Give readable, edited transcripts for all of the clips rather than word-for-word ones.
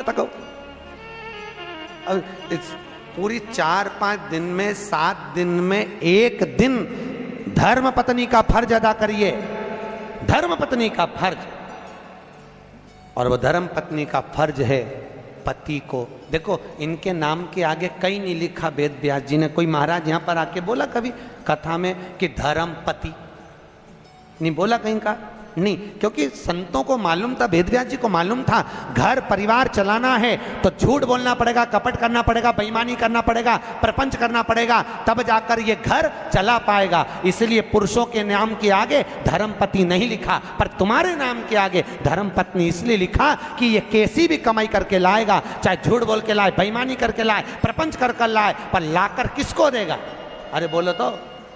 तको इस पूरी 4-5 दिन में 7 दिन में एक दिन धर्म पत्नी का फर्ज अदा करिए, धर्म पत्नी का फर्ज। और वो धर्म पत्नी का फर्ज है पति को, देखो इनके नाम के आगे कहीं नहीं लिखा वेद व्यास जी ने। कोई महाराज यहां पर आके बोला कभी कथा में कि धर्म पति, नहीं बोला कहीं का नहीं, क्योंकि संतों को मालूम था, वेद व्यास जी को मालूम था घर परिवार चलाना है तो झूठ बोलना पड़ेगा, कपट करना पड़ेगा, बेईमानी करना पड़ेगा, प्रपंच करना पड़ेगा, तब जाकर ये घर चला पाएगा। इसलिए पुरुषों के नाम के आगे धर्मपति नहीं लिखा, पर तुम्हारे नाम के आगे धर्मपत्नी इसलिए लिखा कि ये कैसी भी कमाई करके लाएगा, चाहे झूठ बोल के लाए, बेईमानी करके लाए, प्रपंच कर लाए, पर लाकर किसको देगा? अरे बोलो तो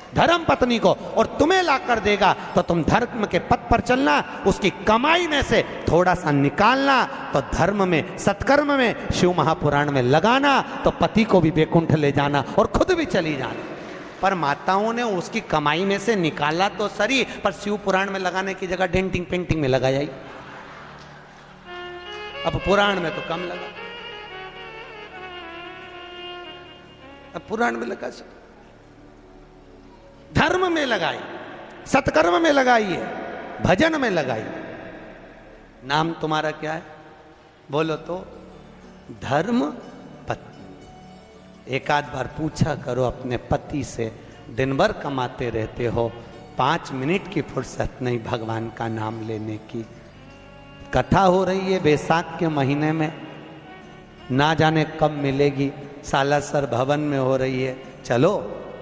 धर्म पत्नी को। और तुम्हें लाकर देगा तो तुम धर्म के पथ पर चलना, उसकी कमाई में से थोड़ा सा निकालना, तो धर्म में, सत्कर्म में, शिव महापुराण में लगाना, तो पति को भी बैकुंठ ले जाना और खुद भी चली जाना। पर माताओं ने उसकी कमाई में से निकाला तो सही, पर शिव पुराण में लगाने की जगह डेंटिंग पेंटिंग में लगाया ही। अब पुराण में तो कम लगा, अब पुराण में लगा, धर्म में लगाई, सत्कर्म में लगाइए, भजन में लगाइए। नाम तुम्हारा क्या है? बोलो तो धर्म पत्नी। एक आध बार पूछा करो अपने पति से, दिन भर कमाते रहते हो, 5 मिनट की फुर्सत नहीं भगवान का नाम लेने की। कथा हो रही है बैसाख के महीने में, ना जाने कब मिलेगी, सालासर भवन में हो रही है, चलो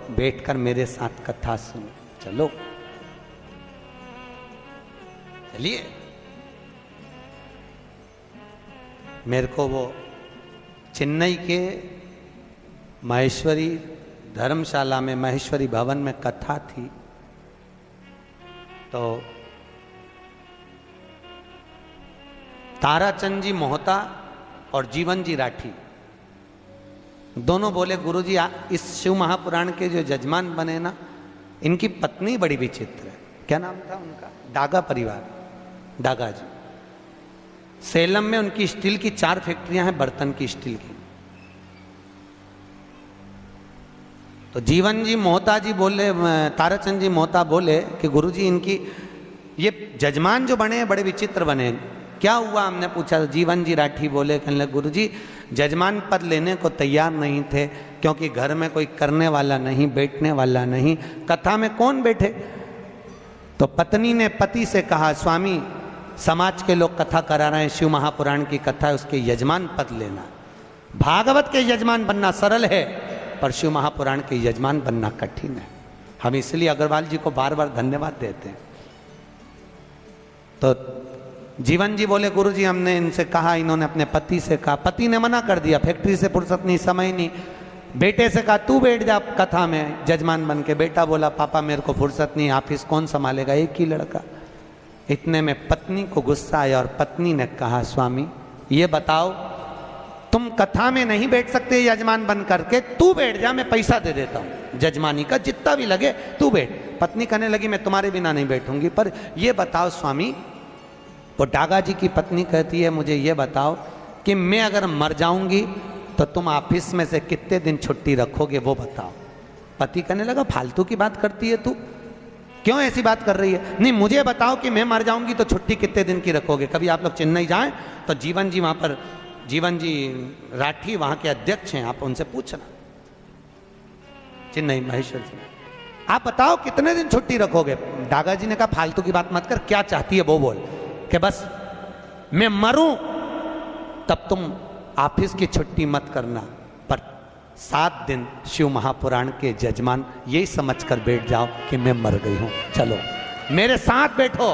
बैठकर मेरे साथ कथा सुनो, चलो चलिए। मेरे को वो चेन्नई के महेश्वरी धर्मशाला में, महेश्वरी भवन में कथा थी, तो ताराचंद जी मोहता और जीवन जी राठी दोनों बोले, गुरुजी इस शिव महापुराण के जो जजमान बने ना, इनकी पत्नी बड़ी विचित्र है। क्या नाम था उनका? डागा परिवार, डागा जी। सेलम में उनकी स्टील की 4 फैक्ट्रियां हैं, बर्तन की स्टील की। तो जीवन जी मोहता जी बोले, ताराचंद जी मोहता बोले कि गुरुजी इनकी ये जजमान जो बने बड़े विचित्र बने, क्या हुआ? हमने पूछा। जीवन जी राठी बोले, कहने लगे गुरुजी जजमान पद लेने को तैयार नहीं थे, क्योंकि घर में कोई करने वाला नहीं, बैठने वाला नहीं, कथा में कौन बैठे? तो पत्नी ने पति से कहा, स्वामी समाज के लोग कथा करा रहे हैं, शिव महापुराण की कथा है, उसके यजमान पद लेना। भागवत के यजमान बनना सरल है, पर शिव महापुराण के यजमान बनना कठिन है। हम इसलिए अग्रवाल जी को बार बार धन्यवाद देते हैं। तो जीवन जी बोले, गुरुजी हमने इनसे कहा, इन्होंने अपने पति से कहा, पति ने मना कर दिया, फैक्ट्री से फुर्सत नहीं, समय नहीं। बेटे से कहा तू बैठ जा कथा में जजमान बन के। बेटा बोला पापा मेरे को फुर्सत नहीं, ऑफिस कौन संभालेगा, एक ही लड़का। इतने में पत्नी को गुस्सा आया और पत्नी ने कहा, स्वामी ये बताओ तुम कथा में नहीं बैठ सकते यजमान बन करके, तू बैठ जा, मैं पैसा दे देता हूँ जजमानी का, जितना भी लगे तू बैठ। पत्नी कहने लगी मैं तुम्हारे बिना नहीं बैठूंगी, पर ये बताओ स्वामी, वो डागा जी की पत्नी कहती है मुझे ये बताओ कि मैं अगर मर जाऊंगी तो तुम ऑफिस में से कितने दिन छुट्टी रखोगे, वो बताओ। पति कहने लगा फालतू की बात करती है तू, क्यों ऐसी बात कर रही है? नहीं मुझे बताओ कि मैं मर जाऊंगी तो छुट्टी कितने दिन की रखोगे। कभी आप लोग चेन्नई जाएं तो जीवन जी वहां पर, जीवन जी राठी वहां के अध्यक्ष हैं, आप उनसे पूछना, चेन्नई महेश्वर जी, आप बताओ कितने दिन छुट्टी रखोगे। डागा जी ने कहा फालतू की बात मत कर, क्या चाहती है वो बोल, कि बस मैं मरूं तब तुम ऑफिस की छुट्टी मत करना, पर 7 दिन शिव महापुराण के जजमान यही समझकर बैठ जाओ कि मैं मर गई हूं, चलो मेरे साथ बैठो,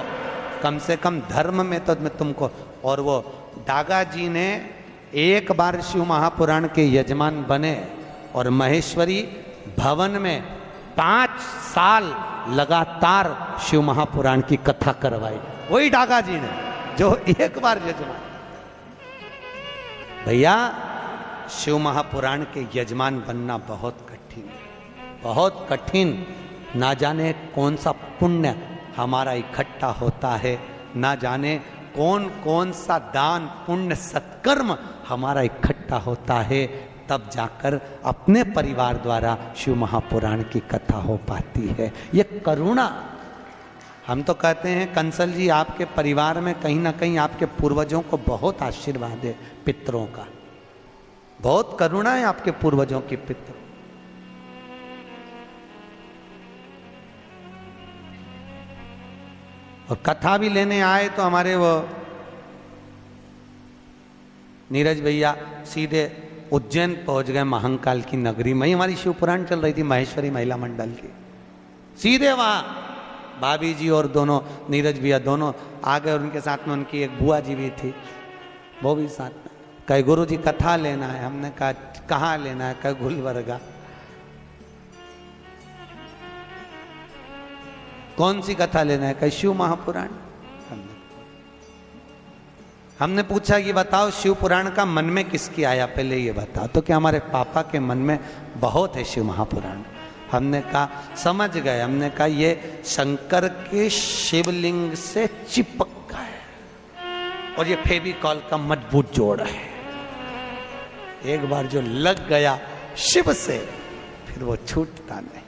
कम से कम धर्म में तो मैं तुमको। और वो डागा जी ने एक बार शिव महापुराण के यजमान बने और महेश्वरी भवन में 5 साल लगातार शिव महापुराण की कथा करवाई, वही डागा जी ने जो एक बार यजमान। भैया शिव महापुराण के यजमान बनना बहुत कठिन है, बहुत कठिन। ना जाने कौन सा पुण्य हमारा इकट्ठा होता है, ना जाने कौन कौन सा दान पुण्य सत्कर्म हमारा इकट्ठा होता है, तब जाकर अपने परिवार द्वारा शिव महापुराण की कथा हो पाती है। ये करुणा, हम तो कहते हैं कंसल जी आपके परिवार में कहीं ना कहीं आपके पूर्वजों को बहुत आशीर्वाद है, पितरों का बहुत करुणा है आपके पूर्वजों की पितरों। और कथा भी लेने आए तो हमारे वो नीरज भैया सीधे उज्जैन पहुंच गए, महाकाल की नगरी में। हमारी शिव पुराण चल रही थी महेश्वरी महिला मंडल की, सीधे वहां भाभी जी और दोनों नीरज भैया दोनों आ गए। उनके साथ में उनकी एक बुआ जी भी थी, वो भी साथ में। कहे गुरु जी कथा लेना है। हमने कहा कहाँ लेना है? कहे गुलबर्गा। कौन सी कथा लेना है? कहे शिव महापुराण। हमने पूछा ये बताओ शिव पुराण का मन में किसकी आया, पहले ये बताओ। तो क्या हमारे पापा के मन में बहुत है शिव महापुराण। हमने कहा समझ गए। हमने कहा ये शंकर के शिवलिंग से चिपक गए और ये फेविकॉल का मजबूत जोड़ है। एक बार जो लग गया शिव से फिर वो छूटता नहीं,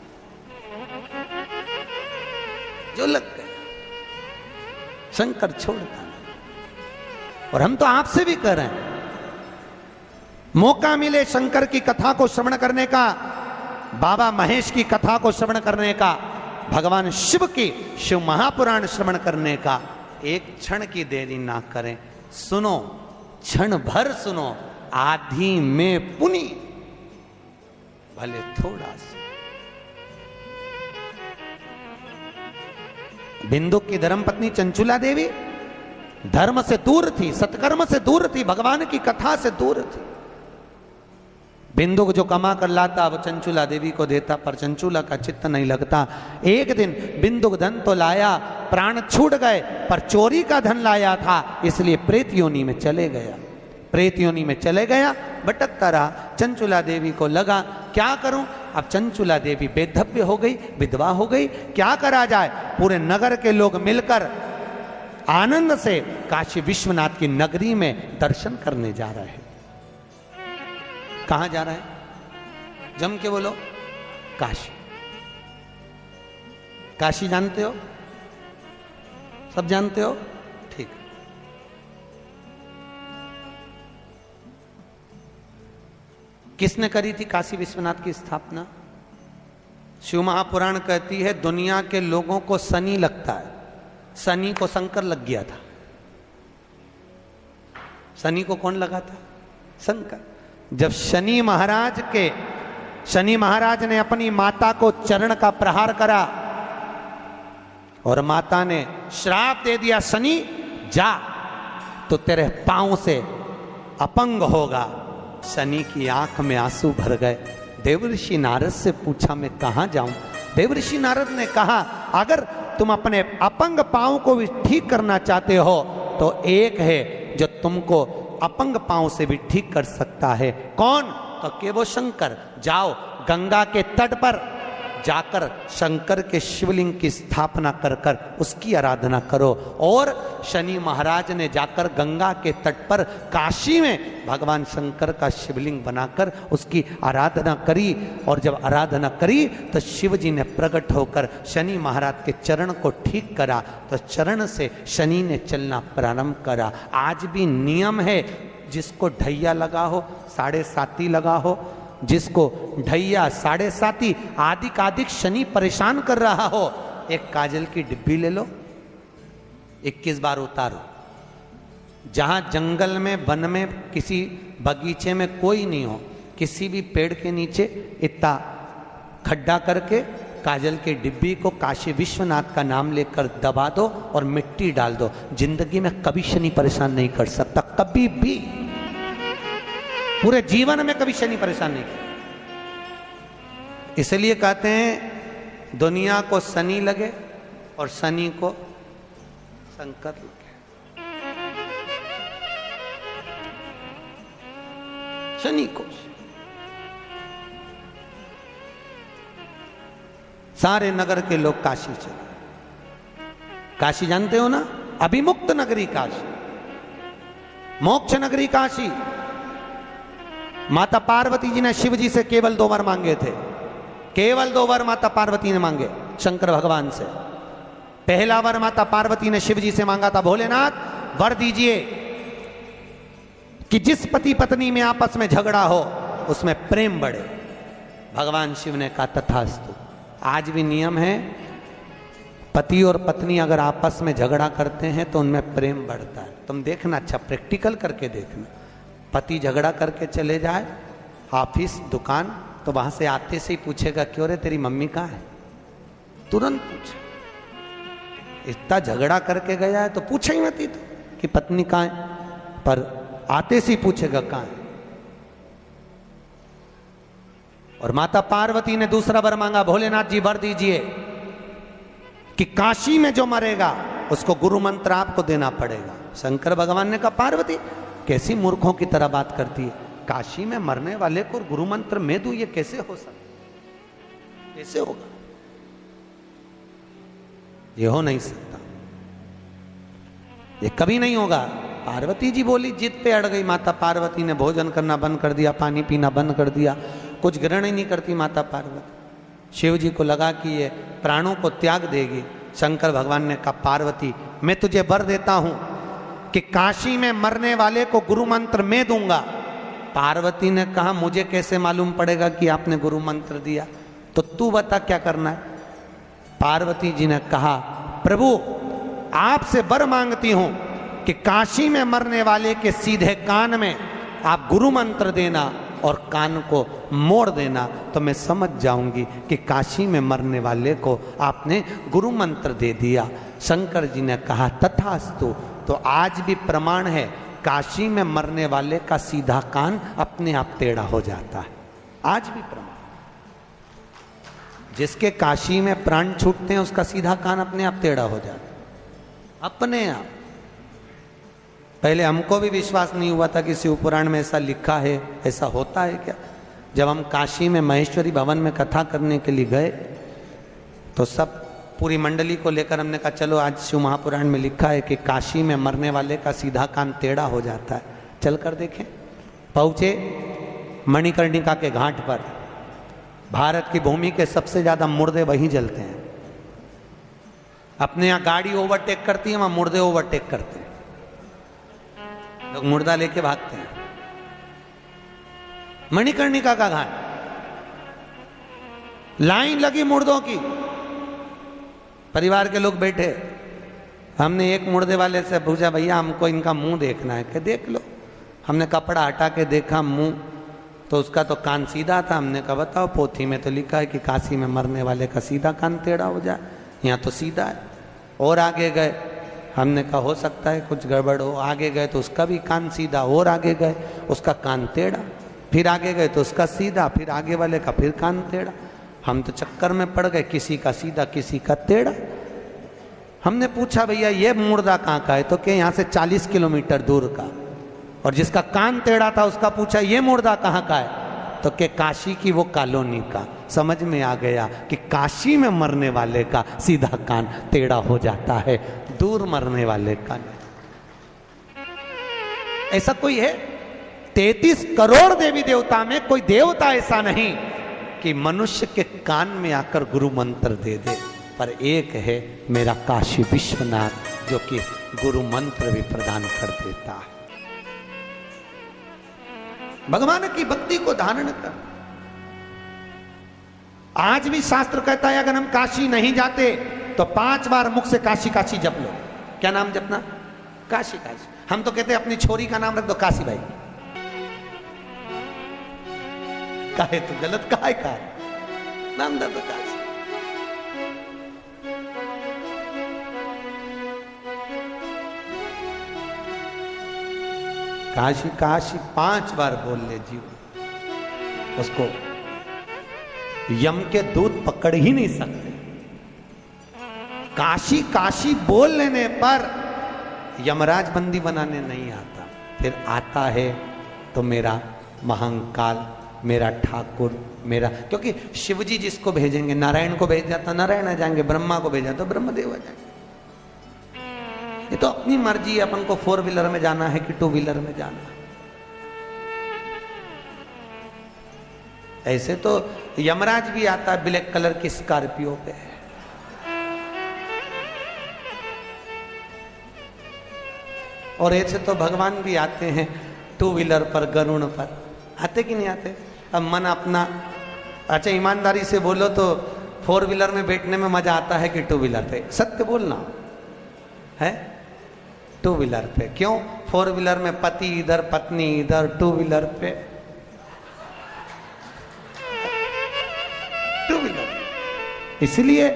जो लग गया शंकर छोड़ता नहीं। और हम तो आपसे भी कर रहे हैं, मौका मिले शंकर की कथा को श्रवण करने का, बाबा महेश की कथा को श्रवण करने का, भगवान शिव की शिव महापुराण श्रवण करने का, एक क्षण की देरी ना करें। सुनो, क्षण भर सुनो, आधी में पुनि भले थोड़ा सा। बिंदु की धर्मपत्नी चंचुला देवी धर्म से दूर थी, सत्कर्म से दूर थी, भगवान की कथा से दूर थी। बिंदु को जो कमा कर लाता वो चंचुला देवी को देता, पर चंचुला का चित्त नहीं लगता। एक दिन बिंदु धन तो लाया, प्राण छूट गए, पर चोरी का धन लाया था, इसलिए प्रेत योनि में चले गया। प्रेत योनि में चले गया, भटकता रहा। चंचुला देवी को लगा क्या करूं, अब चंचुला देवी बेधव्य हो गई, विधवा हो गई, क्या करा जाए। पूरे नगर के लोग मिलकर आनंद से काशी विश्वनाथ की नगरी में दर्शन करने जा रहे हैं। कहां जा रहे हैं? जम के बोलो। काशी। काशी जानते हो? सब जानते हो? ठीक। किसने करी थी काशी विश्वनाथ की स्थापना? शिव महापुराण कहती है दुनिया के लोगों को शनि लगता है, शनि को शंकर लग गया था। शनि को कौन लगा था? शंकर। जब शनि महाराज ने अपनी माता को चरण का प्रहार करा और माता ने श्राप दे दिया, शनि जा तो तेरे पांव से अपंग होगा। शनि की आंख में आंसू भर गए। देवर्षि नारद से पूछा मैं कहां जाऊं? देवर्षि नारद ने कहा अगर तुम अपने अपंग पांव को भी ठीक करना चाहते हो तो एक है जो तुमको अपंग पांव से भी ठीक कर सकता है। कौन? तो के वो शंकर। जाओ गंगा के तट पर जाकर शंकर के शिवलिंग की स्थापना कर कर उसकी आराधना करो। और शनि महाराज ने जाकर गंगा के तट पर काशी में भगवान शंकर का शिवलिंग बनाकर उसकी आराधना करी। और जब आराधना करी तो शिव जी ने प्रकट होकर शनि महाराज के चरण को ठीक करा, तो चरण से शनि ने चलना प्रारंभ करा। आज भी नियम है, जिसको ढैया लगा हो, 7.5 लगा हो, जिसको ढैया 7.5 आदिक शनि परेशान कर रहा हो, एक काजल की डिब्बी ले लो, 21 बार उतारो। जहां जंगल में, वन में, किसी बगीचे में कोई नहीं हो, किसी भी पेड़ के नीचे इतना खड्डा करके काजल की डिब्बी को काशी विश्वनाथ का नाम लेकर दबा दो और मिट्टी डाल दो। जिंदगी में कभी शनि परेशान नहीं कर सकता, कभी भी, पूरे जीवन में कभी शनि परेशान नहीं किया। इसलिए कहते हैं दुनिया को शनि लगे और शनि को शंकर लगे। शनि को सारे नगर के लोग काशी चले। काशी जानते हो ना, अभिमुक्त नगरी काशी। मोक्ष नगरी काशी। माता पार्वती जी ने शिव जी से केवल 2 वर मांगे थे, केवल 2 वर माता पार्वती ने मांगे शंकर भगवान से। पहला वर माता पार्वती ने शिव जी से मांगा था, भोलेनाथ वर दीजिए कि जिस पति पत्नी में आपस में झगड़ा हो उसमें प्रेम बढ़े। भगवान शिव ने कहा तथास्तु। आज भी नियम है, पति और पत्नी अगर आपस में झगड़ा करते हैं तो उनमें प्रेम बढ़ता है। तुम देखना, अच्छा प्रैक्टिकल करके देखना। पति झगड़ा करके चले जाए ऑफिस दुकान, तो वहां से आते से ही पूछेगा क्यों रे तेरी मम्मी कहाँ है, तुरंत पूछे। इतना झगड़ा करके गया है तो पूछे ही मत ही तो कि पत्नी कहाँ है, पर आते से ही पूछेगा कहाँ है। और माता पार्वती ने दूसरा वर मांगा, भोलेनाथ जी वर दीजिए कि काशी में जो मरेगा उसको गुरु मंत्र आपको देना पड़ेगा। शंकर भगवान ने कहा पार्वती कैसी मूर्खों की तरह बात करती है, काशी में मरने वाले को गुरु मंत्र मैं दूं, ये कैसे हो सकता, कैसे होगा, ये हो नहीं सकता, ये कभी नहीं होगा। पार्वती जी बोली, जिद पे अड़ गई माता पार्वती ने। भोजन करना बंद कर दिया, पानी पीना बंद कर दिया, कुछ ग्रहण ही नहीं करती माता पार्वती। शिव जी को लगा कि ये प्राणों को त्याग देगी। शंकर भगवान ने कहा पार्वती मैं तुझे वर देता हूं कि काशी में मरने वाले को गुरु मंत्र मैं दूंगा। पार्वती ने कहा मुझे कैसे मालूम पड़ेगा कि आपने गुरु मंत्र दिया, तो तू बता क्या करना है। पार्वती जी ने कहा प्रभु आपसे वर मांगती हूं कि काशी में मरने वाले के सीधे कान में आप गुरु मंत्र देना और कान को मोड़ देना, तो मैं समझ जाऊंगी कि काशी में मरने वाले को आपने गुरु मंत्र दे दिया। शंकर जी ने कहा तथास्तु। तो आज भी प्रमाण है, काशी में मरने वाले का सीधा कान अपने आप टेढ़ा हो जाता है। आज भी प्रमाण, जिसके काशी में प्राण छूटते हैं उसका सीधा कान अपने आप टेढ़ा हो जाता है, अपने आप। पहले हमको भी विश्वास नहीं हुआ था कि शिव पुराण में ऐसा लिखा है, ऐसा होता है क्या। जब हम काशी में महेश्वरी भवन में कथा करने के लिए गए तो सब पूरी मंडली को लेकर हमने कहा चलो आज शिव महापुराण में लिखा है कि काशी में मरने वाले का सीधा कान टेढ़ा हो जाता है, चल कर देखें। पहुंचे मणिकर्णिका के घाट पर। भारत की भूमि के सबसे ज्यादा मुर्दे वहीं जलते हैं। अपने यहाँ गाड़ी ओवरटेक करती है, वहां मुर्दे ओवरटेक करते हैं, लोग मुर्दा लेके भागते हैं। मणिकर्णिका का घाट, लाइन लगी मुर्दों की, परिवार के लोग बैठे। हमने एक मुर्दे वाले से पूछा भैया हमको इनका मुंह देखना है, कि देख लो। हमने कपड़ा हटा के देखा मुंह, तो उसका तो कान सीधा था। हमने कहा बताओ पोथी में तो लिखा है कि काशी में मरने वाले का सीधा कान टेढ़ा हो जाए, यहाँ तो सीधा है। और आगे गए, हमने कहा हो सकता है कुछ गड़बड़ हो। आगे गए तो उसका भी कान सीधा, और आगे गए उसका कान टेढ़ा, फिर आगे गए तो उसका सीधा, फिर आगे वाले का फिर कान टेढ़ा। हम तो चक्कर में पड़ गए, किसी का सीधा किसी का टेढ़ा। हमने पूछा भैया ये मुर्दा कहाँ का है, तो क्या यहाँ से 40 किलोमीटर दूर का। और जिसका कान टेढ़ा था उसका पूछा ये मुर्दा कहाँ का है, तो क्या काशी की वो कॉलोनी का। समझ में आ गया कि काशी में मरने वाले का सीधा कान टेढ़ा हो जाता है, दूर मरने वाले का नहीं। ऐसा कोई है? 33 करोड़ देवी देवता में कोई देवता ऐसा नहीं कि मनुष्य के कान में आकर गुरु मंत्र दे दे, पर एक है मेरा काशी विश्वनाथ जो कि गुरु मंत्र भी प्रदान कर देता है। भगवान की भक्ति को धारण कर। आज भी शास्त्र कहता है अगर हम काशी नहीं जाते तो 5 बार मुख से काशी काशी जप लो। क्या नाम जपना? काशी काशी। हम तो कहते हैं अपनी छोरी का नाम रख दो काशी भाई। काहे तो गलत काहे का नाम दे दो काशी। काशी काशी 5 बार बोल ले जीव, उसको यम के दूत पकड़ ही नहीं सकते। काशी काशी बोल लेने पर यमराज बंदी बनाने नहीं आता, फिर आता है तो मेरा महंकाल, मेरा ठाकुर, मेरा, क्योंकि शिवजी जिसको भेजेंगे, नारायण को भेज जाता नारायण आ जाएंगे, ब्रह्मा को भेजा तो ब्रह्मदेव आ जाएंगे। ये तो अपनी मर्जी है, अपन को 4 व्हीलर में जाना है कि 2 व्हीलर में जाना है। ऐसे तो यमराज भी आता है ब्लैक कलर की स्कॉर्पियो पे, और ऐसे तो भगवान भी आते हैं 2 व्हीलर पर, गरुड़ पर। आते कि नहीं आते? अब मन अपना, अच्छा ईमानदारी से बोलो तो 4 व्हीलर में बैठने में मजा आता है कि 2 व्हीलर पे? सत्य बोलना है, 2 व्हीलर पे। क्यों? 4 व्हीलर में पति इधर पत्नी इधर, 2 व्हीलर पे 2 व्हीलर। इसलिए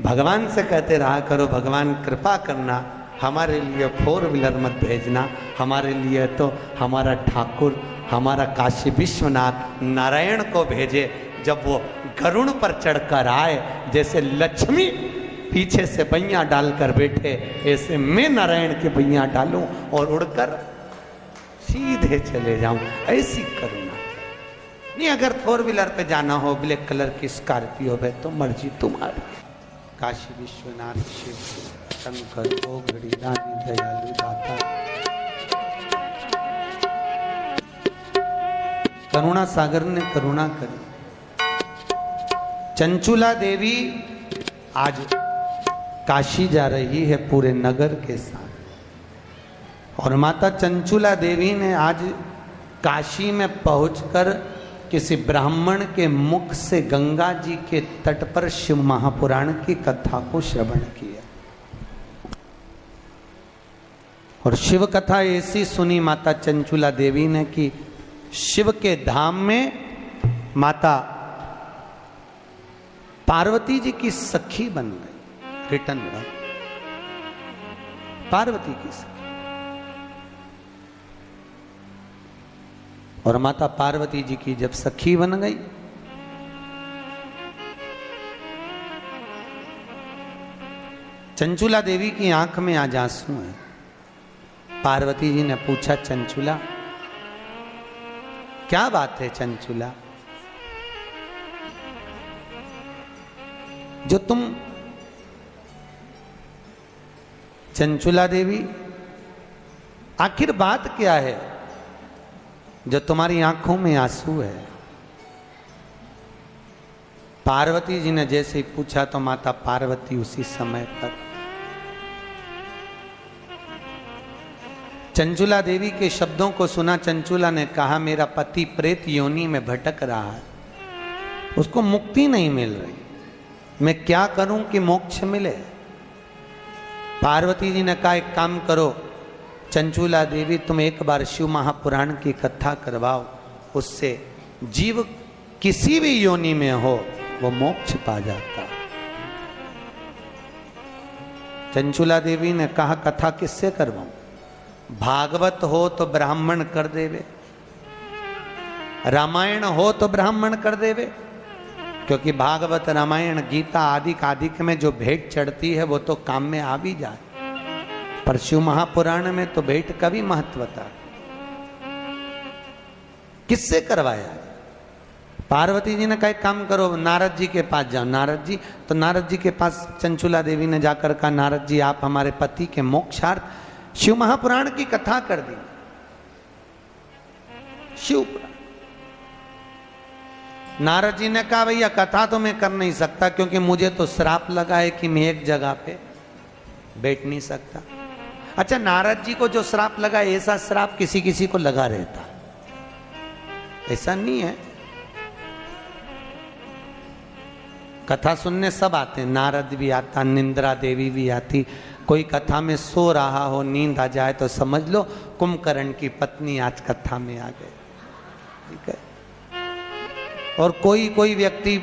भगवान से कहते रहा करो, भगवान कृपा करना, हमारे लिए 4 व्हीलर मत भेजना, हमारे लिए तो हमारा ठाकुर, हमारा काशी विश्वनाथ नारायण को भेजे। जब वो गरुड़ पर चढ़कर आए, जैसे लक्ष्मी पीछे से बैया डालकर बैठे, ऐसे मैं नारायण के बैया डालूं और उड़कर सीधे चले जाऊं, ऐसी करुणा। नहीं, अगर 4 व्हीलर पे जाना हो, ब्लैक कलर की स्कॉर्पियो पे, तो मर्जी तुम्हारी। काशी विश्वनाथ शिव शंकर ओ घड़ीदानी दयालु दाता, करुणा सागर ने करुणा करी। चंचुला देवी आज काशी जा रही है पूरे नगर के साथ, और माता चंचुला देवी ने आज काशी में पहुंचकर किसी ब्राह्मण के मुख से गंगा जी के तट पर शिव महापुराण की कथा को श्रवण किया। और शिव कथा ऐसी सुनी माता चंचुला देवी ने कि शिव के धाम में माता पार्वती जी की सखी बन गई। रिटर्न पार्वती की सखी, और माता पार्वती जी की जब सखी बन गई, चंचुला देवी की आंख में आज आंसू है। पार्वती जी ने पूछा, चंचुला क्या बात है? चंचुला, जो तुम, चंचुला देवी आखिर बात क्या है जो तुम्हारी आंखों में आंसू है? पार्वती जी ने जैसे ही पूछा तो माता पार्वती उसी समय पर चंचुला देवी के शब्दों को सुना। चंचुला ने कहा, मेरा पति प्रेत योनि में भटक रहा है, उसको मुक्ति नहीं मिल रही, मैं क्या करूं कि मोक्ष मिले? पार्वती जी ने कहा, एक काम करो चंचुला देवी, तुम एक बार शिव महापुराण की कथा करवाओ, उससे जीव किसी भी योनि में हो वो मोक्ष पा जाता। चंचुला देवी ने कहा, कथा किससे करवाऊं? भागवत हो तो ब्राह्मण कर देवे, रामायण हो तो ब्राह्मण कर देवे, क्योंकि भागवत रामायण गीता आदि कादिक में जो भेंट चढ़ती है वो तो काम में आ भी जाए, पर शिव महापुराण में तो भेंट का भी महत्वता। किससे करवाया? पार्वती जी ने कहा, काम करो नारद जी के पास जाओ। नारद जी, तो नारद जी के पास चंचुला देवी ने जाकर कहा, नारद जी आप हमारे पति के मोक्षार्थ शिव महापुराण की कथा कर दी। शिव पुराण। नारद जी ने कहा, भैया कथा तो मैं कर नहीं सकता, क्योंकि मुझे तो श्राप लगा है कि मैं एक जगह पे बैठ नहीं सकता। अच्छा, नारद जी को जो श्राप लगा, ऐसा श्राप किसी किसी को लगा रहता, ऐसा नहीं है। कथा सुनने सब आते हैं, नारद भी आता, निंद्रा देवी भी आती। कोई कथा में सो रहा हो, नींद आ जाए तो समझ लो कुंभकर्ण की पत्नी आज कथा में आ गए, ठीक है। और कोई कोई व्यक्ति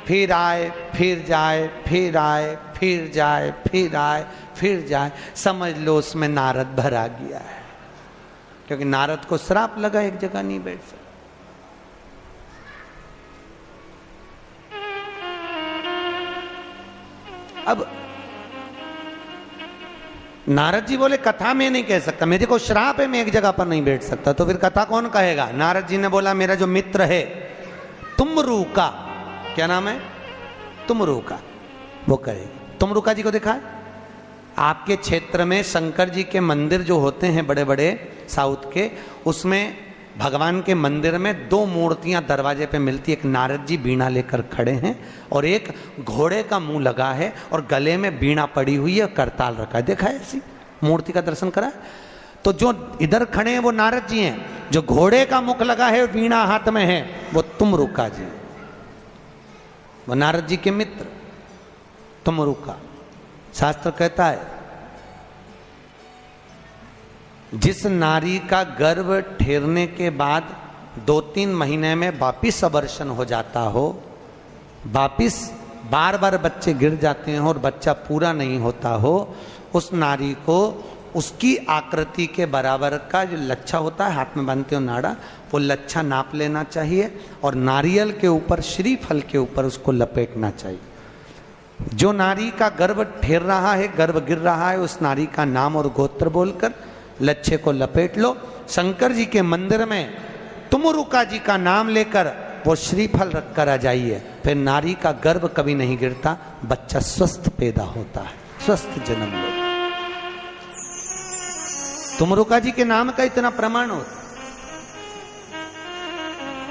फिर आए फिर जाए, फिर आए फिर जाए, फिर आए फिर जाए, समझ लो उसमें नारद भरा गया है, क्योंकि नारद को श्राप लगा, एक जगह नहीं बैठ सकता। अब नारद जी बोले, कथा में नहीं कह सकता, मेरे को श्राप है, मैं एक जगह पर नहीं बैठ सकता, तो फिर कथा कौन कहेगा? नारद जी ने बोला, मेरा जो मित्र है तुमरूका, क्या नाम है? तुमरूका, वो कहेगी। तुमरूका जी को देखा है? आपके क्षेत्र में शंकर जी के मंदिर जो होते हैं बड़े बड़े साउथ के, उसमें भगवान के मंदिर में 2 मूर्तियां दरवाजे पे मिलती, एक नारद जी बीणा लेकर खड़े हैं और एक घोड़े का मुंह लगा है और गले में बीणा पड़ी हुई है, करताल रखा है। देखा है ऐसी मूर्ति का दर्शन करा? तो जो इधर खड़े हैं वो नारद जी हैं, जो घोड़े का मुख लगा है बीणा हाथ में है वो तुमरुका जी, वो नारद जी के मित्र तुमरुका। शास्त्र कहता है जिस नारी का गर्भ ठहरने के बाद 2-3 महीने में वापिस अबॉर्शन हो जाता हो, वापिस बार बार बच्चे गिर जाते हैं और बच्चा पूरा नहीं होता हो, उस नारी को उसकी आकृति के बराबर का जो लच्छा होता है हाथ में बांधते हो नाड़ा, वो लच्छा नाप लेना चाहिए और नारियल के ऊपर, श्रीफल के ऊपर उसको लपेटना चाहिए। जो नारी का गर्भ ठहर रहा है, गर्भ गिर रहा है, उस नारी का नाम और गोत्र बोलकर लच्छे को लपेट लो। शंकर जी के मंदिर में तुमरुका जी का नाम लेकर वो श्रीफल रख कर आ जाइए, फिर नारी का गर्भ कभी नहीं गिरता, बच्चा स्वस्थ पैदा होता है, स्वस्थ जन्म लेता। तुमरुका जी के नाम का इतना प्रमाण होता।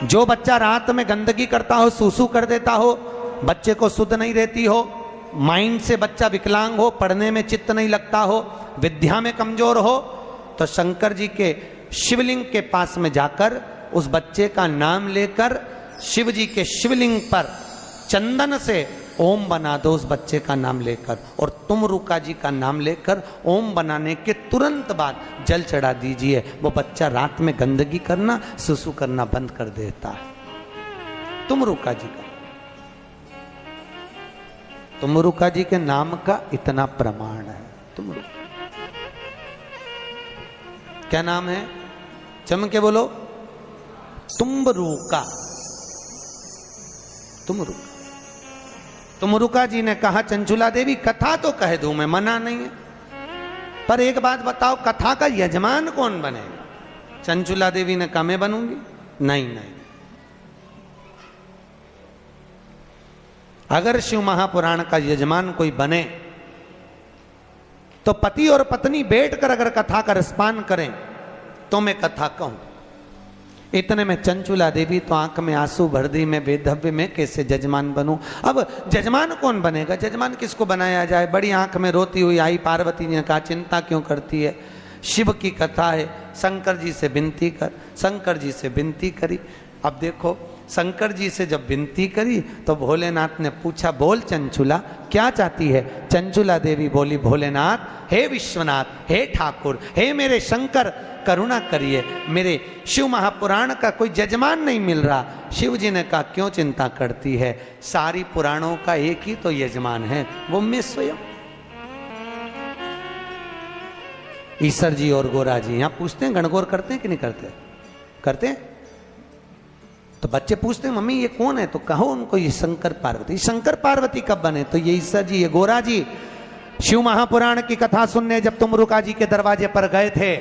जो बच्चा रात में गंदगी करता हो, सूसू कर देता हो, बच्चे को शुद्ध नहीं रहती हो, माइंड से बच्चा विकलांग हो, पढ़ने में चित्त नहीं लगता हो, विद्या में कमजोर हो, तो शंकर जी के शिवलिंग के पास में जाकर उस बच्चे का नाम लेकर शिव जी के शिवलिंग पर चंदन से ओम बना दो, उस बच्चे का नाम लेकर, और तुमरुका जी का नाम लेकर ओम बनाने के तुरंत बाद जल चढ़ा दीजिए। वो बच्चा रात में गंदगी करना, सुसु करना बंद कर देता है। तुमरुका जी का, तुमरुका जी के नाम का इतना प्रमाण है। तुमरुका क्या नाम है? चम के बोलो। तुमरुका। तुमरुका। तुमरुका जी ने कहा चंचुला देवी कथा तो कह दूं मैं, मना नहीं है, पर एक बात बताओ कथा का यजमान कौन बनेगा? चंचुला देवी ने कहा मैं बनूंगी। नहीं नहीं, अगर शिव महापुराण का यजमान कोई बने तो पति और पत्नी बैठकर अगर कथा का रसपान करें तो मैं कथा कहूं। इतने में चंचुला देवी तो आंख में आंसू भर दी, मैं बेधव्य में कैसे जजमान बनूं। अब जजमान कौन बनेगा? जजमान किसको बनाया जाए? बड़ी आंख में रोती हुई आई पार्वती ने कहा चिंता क्यों करती है, शिव की कथा है, शंकर जी से विनती कर। शंकर जी से विनती करी। अब देखो शंकर जी से जब विनती करी तो भोलेनाथ ने पूछा बोल चंचुला क्या चाहती है? चंचुला देवी बोली भोलेनाथ, हे विश्वनाथ, हे ठाकुर, हे मेरे शंकर, करुणा करिए, मेरे शिव महापुराण का कोई जजमान नहीं मिल रहा। शिव जी ने कहा क्यों चिंता करती है, सारी पुराणों का एक ही तो यजमान है, वो मैं स्वयं। ईश्वर जी और गोरा जी यहां पूछते हैं गणगौर करते हैं कि नहीं करते? करते हैं। तो बच्चे पूछते हैं मम्मी ये कौन है? तो कहो उनको ये शंकर पार्वती। शंकर पार्वती कब बने? तो ये ईश्वर जी, ये गोरा जी शिव महापुराण की कथा सुनने जब तुमरुका जी के दरवाजे पर गए थे,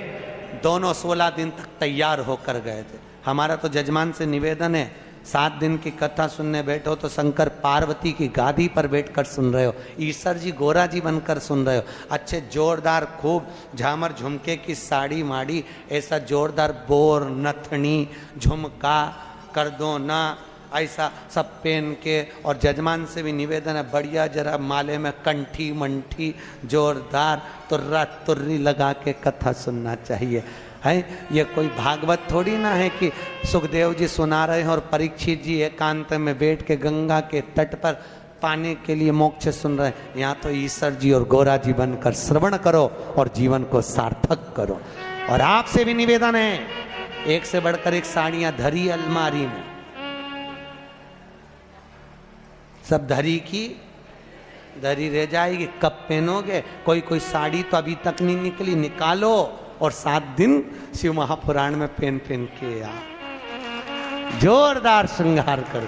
दोनों 16 दिन तक तैयार होकर गए थे। हमारा तो जजमान से निवेदन है 7 दिन की कथा सुनने बैठो तो शंकर पार्वती की गादी पर बैठकर सुन रहे हो, ईश्वर जी गोरा जी बनकर सुन रहे हो। अच्छे जोरदार खूब झामर झुमके की साड़ी माड़ी, ऐसा जोरदार बोर नथनी झुमका कर दो ना, ऐसा सब पहन के। और जजमान से भी निवेदन है बढ़िया जरा माले में कंठी मंठी जोरदार तुर्रा तुर्री लगा के कथा सुनना चाहिए। है ये कोई भागवत थोड़ी ना है कि सुखदेव जी सुना रहे हैं और परीक्षित जी एकांत में बैठ के गंगा के तट पर पाने के लिए मोक्ष सुन रहे हैं। यहाँ तो ईश्वर जी और गोरा जी बनकर श्रवण करो और जीवन को सार्थक करो। और आपसे भी निवेदन है, एक से बढ़कर एक साड़ियां धरी अलमारी में, सब धरी की धरी रह जाएगी, कब पहनोगे? कोई कोई साड़ी तो अभी तक नहीं निकली, निकालो और 7 दिन शिव महापुराण में पहन के आ जोरदार श्रृंगार कर